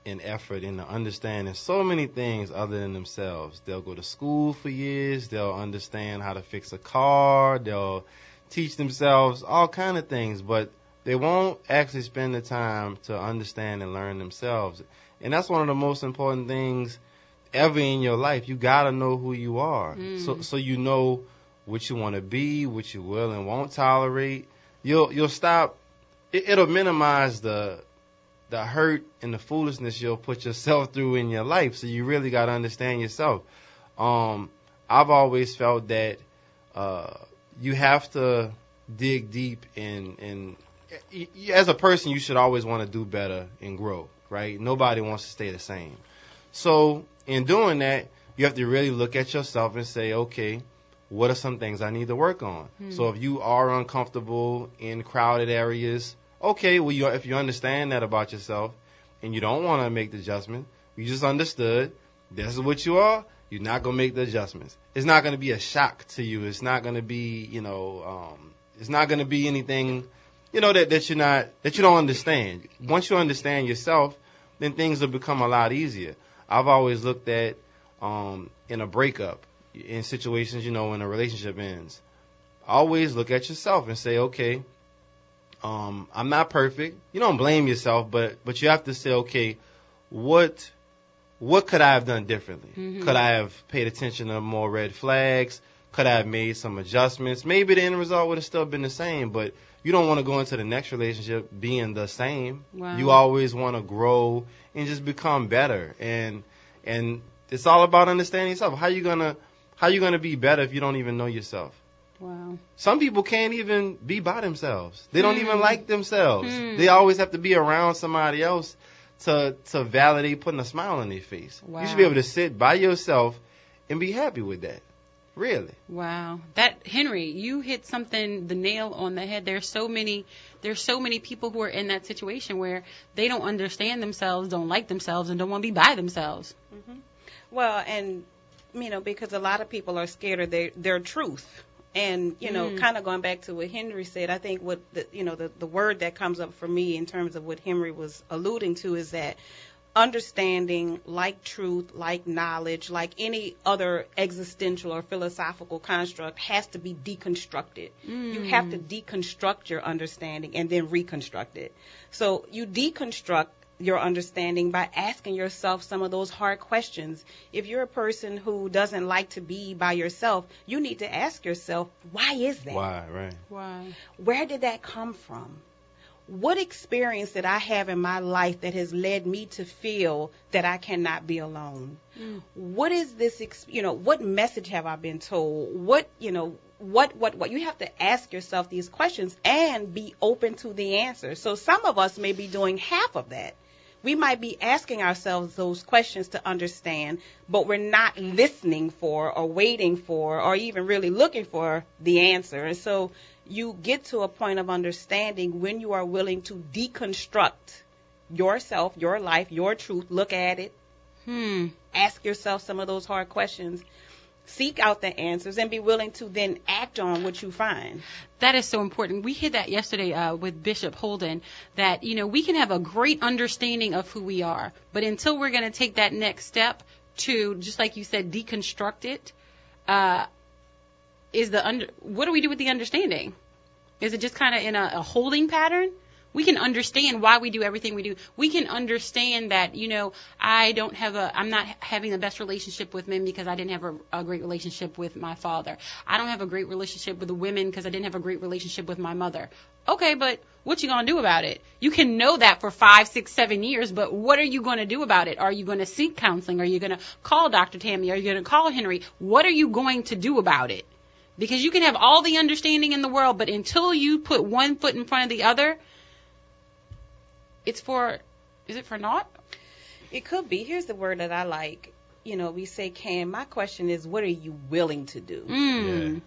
and effort into understanding so many things other than themselves. They'll go to school for years. They'll understand how to fix a car. They'll teach themselves all kind of things, but they won't actually spend the time to understand and learn themselves. And that's one of the most important things ever in your life. You got to know who you are. So you know what you want to be, what you will and won't tolerate. You'll stop. It'll minimize the hurt and the foolishness you'll put yourself through in your life. So you really got to understand yourself. I've always felt that you have to dig deep and as a person, you should always want to do better and grow, right? Nobody wants to stay the same. So in doing that, you have to really look at yourself and say, okay, what are some things I need to work on? So if you are uncomfortable in crowded areas, okay, well, if you understand that about yourself and you don't want to make the adjustment, you just understood this is what you are, you're not going to make the adjustments. It's not going to be a shock to you. It's not going to be, you know, it's not going to be anything, you know, that you don't understand. Once you understand yourself, then things will become a lot easier. I've always looked at in a breakup, in situations, you know, when a relationship ends, always look at yourself and say, okay, I'm not perfect. You don't blame yourself, but you have to say, okay, what could I have done differently? Could I have paid attention to more red flags? Could I have made some adjustments? Maybe the end result would have still been the same, but you don't want to go into the next relationship being the same. Wow. You always want to grow and just become better. And it's all about understanding yourself. How you gonna be better if you don't even know yourself? Wow. Some people can't even be by themselves. They don't even like themselves. They always have to be around somebody else to validate putting a smile on their face. Wow. You should be able to sit by yourself and be happy with that. Really. Wow. That, Henry, you hit the nail on the head. There's so many people who are in that situation where they don't understand themselves, don't like themselves, and don't want to be by themselves. Well, and, you know, because a lot of people are scared of their truth. And, you know, kind of going back to what Henry said, I think what, the word that comes up for me in terms of what Henry was alluding to is that understanding, like truth, like knowledge, like any other existential or philosophical construct, has to be deconstructed. You have to deconstruct your understanding and then reconstruct it. So you deconstruct your understanding by asking yourself some of those hard questions. If you're a person who doesn't like to be by yourself, you need to ask yourself, why is that? Why, right? Why? Where did that come from? What experience did I have in my life that has led me to feel that I cannot be alone? What is this, what message have I been told? What you have to ask yourself these questions and be open to the answer. So some of us may be doing half of that. We might be asking ourselves those questions to understand, but we're not listening for or waiting for or even really looking for the answer. And so you get to a point of understanding when you are willing to deconstruct yourself, your life, your truth, look at it, ask yourself some of those hard questions, seek out the answers, and be willing to then act on what you find. That is so important. We hit that yesterday with Bishop Holden, that, we can have a great understanding of who we are, but until we're going to take that next step to, just like you said, deconstruct it, what do we do with the understanding? Is it just kind of in a holding pattern? We can understand why we do everything we do. We can understand that, I'm not having the best relationship with men because I didn't have a great relationship with my father. I don't have a great relationship with the women because I didn't have a great relationship with my mother. Okay, but what you going to do about it? You can know that for 5, 6, 7 years, but what are you going to do about it? Are you going to seek counseling? Are you going to call Dr. Tammy? Are you going to call Henry? What are you going to do about it? Because you can have all the understanding in the world, but until you put one foot in front of the other, is it for naught? It could be. Here's the word that I like. We say can. My question is, what are you willing to do? Yeah.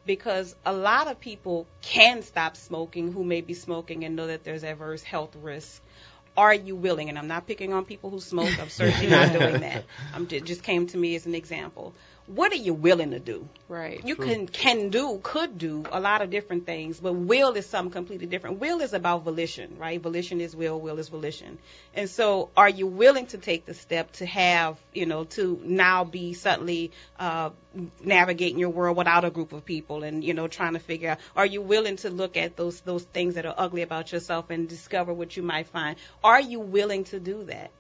Because a lot of people can stop smoking who may be smoking and know that there's adverse health risks. Are you willing? And I'm not picking on people who smoke. I'm certainly not doing that. It just came to me as an example. What are you willing to do? Right. You could do a lot of different things, but will is something completely different. Will is about volition, right? Volition is will is volition. And so are you willing to take the step to have, to now be suddenly navigating your world without a group of people and, trying to figure out, are you willing to look at those things that are ugly about yourself and discover what you might find? Are you willing to do that?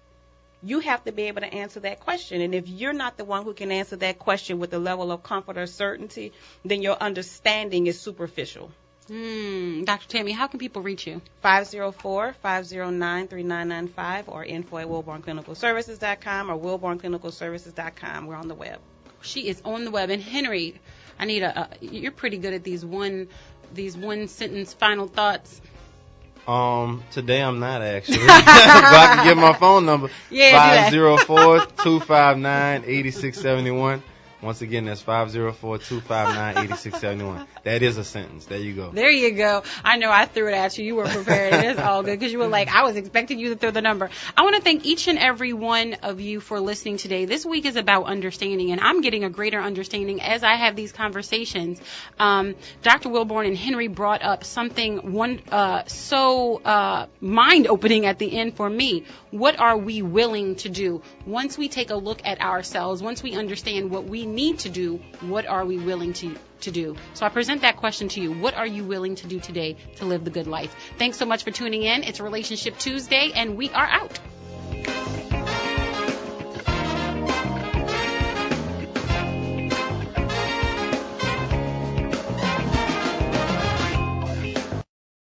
You have to be able to answer that question. And if you're not the one who can answer that question with a level of comfort or certainty, then your understanding is superficial. Dr. Tammy, how can people reach you? 504-509-3995 or info@WillbornClinicalServices.com or WillbornClinicalServices.com. We're on the web. She is on the web. And Henry, I need you're pretty good at these one sentence final thoughts. Today I'm not actually. But I can give my phone number. Yeah, 504-259-8671. Once again, that's 504-259-8671. That is a sentence. There you go. There you go. I know I threw it at you. You were prepared. It is all good because you were like, I was expecting you to throw the number. I want to thank each and every one of you for listening today. This week is about understanding, and I'm getting a greater understanding as I have these conversations. Dr. Wilborn and Henry brought up something so mind-opening at the end for me. What are we willing to do? Once we take a look at ourselves, once we understand what we need to do, what are we willing to do? So I present that question to you. What are you willing to do today to live the good life? Thanks so much for tuning in. It's Relationship Tuesday, and we are out.